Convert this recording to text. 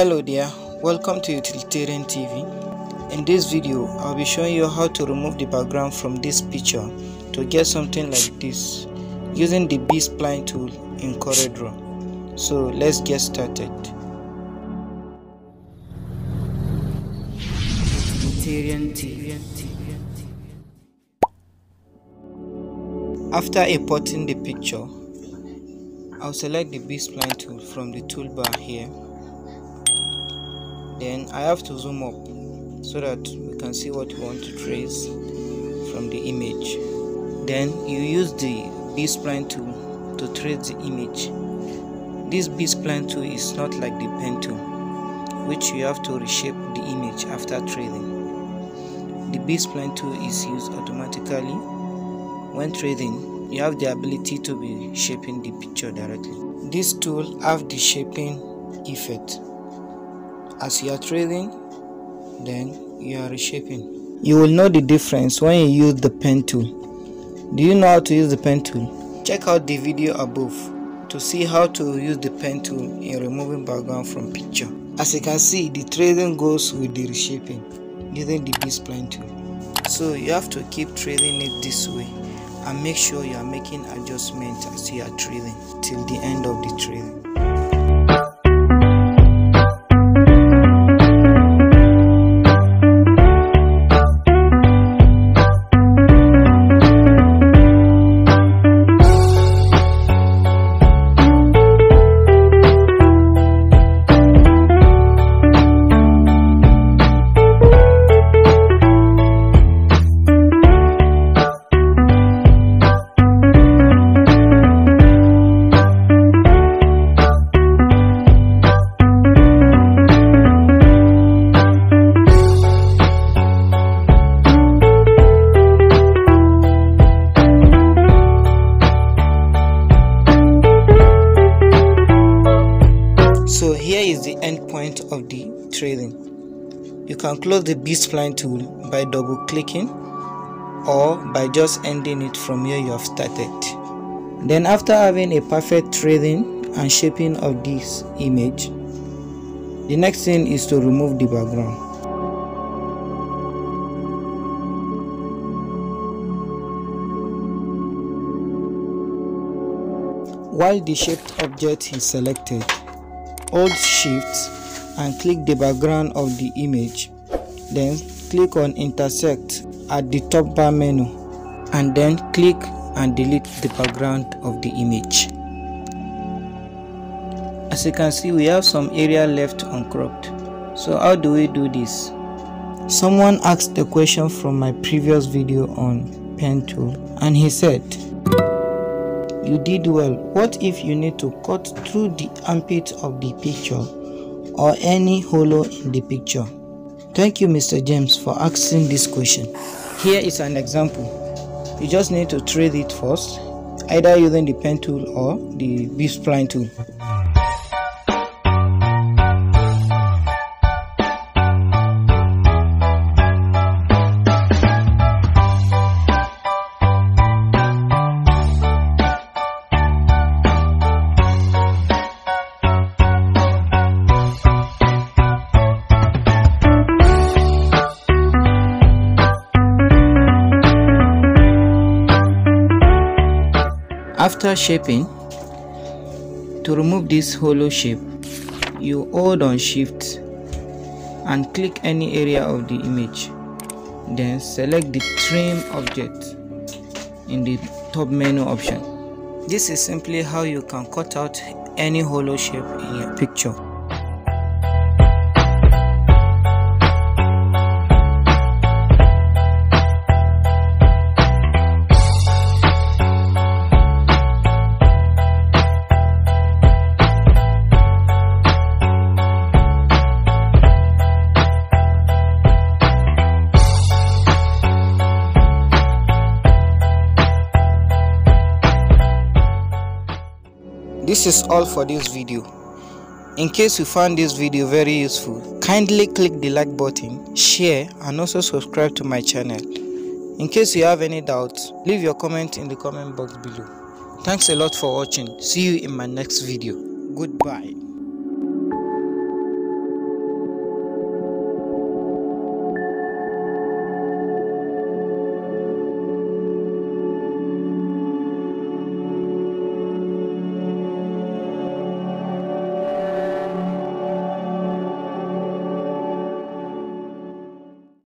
Hello there, welcome to Utilitarian TV. In this video, I'll be showing you how to remove the background from this picture to get something like this using the B-spline tool in CorelDraw. So let's get started. Utilitarian TV. After importing the picture, I'll select the B-spline tool from the toolbar here. Then I have to zoom up so that we can see what we want to trace from the image. Then you use the B-spline tool to trace the image. This B-spline tool is not like the pen tool, which you have to reshape the image after tracing. The B-spline tool is used automatically. When tracing, you have the ability to be shaping the picture directly. This tool have the shaping effect. As you are tracing, then you are reshaping. You will know the difference when you use the pen tool. Do you know how to use the pen tool? Check out the video above to see how to use the pen tool in removing background from picture. As you can see, the tracing goes with the reshaping using the B-spline tool. So you have to keep tracing it this way and make sure you are making adjustments as you are tracing till the end of the tracing. So here is the end point of the tracing. You can close the B-spline tool by double clicking or by just ending it from where you have started. Then after having a perfect tracing and shaping of this image, the next thing is to remove the background. While the shaped object is selected, hold Shift and click the background of the image, then click on Intersect at the top bar menu and then click and delete the background of the image. As you can see, we have some area left uncropped. So how do we do this? Someone asked a question from my previous video on pen tool and he said, "You did well. What if you need to cut through the armpit of the picture or any hollow in the picture?" Thank you, Mr. James, for asking this question. Here is an example. You just need to trace it first, either using the pen tool or the B-spline tool. After shaping, to remove this hollow shape, you hold on Shift and click any area of the image. Then select the trim object in the top menu option. This is simply how you can cut out any hollow shape in your picture. This is all for this video. In case you found this video very useful, kindly click the like button, share and also subscribe to my channel. In case you have any doubts, leave your comment in the comment box below. Thanks a lot for watching. See you in my next video. Goodbye.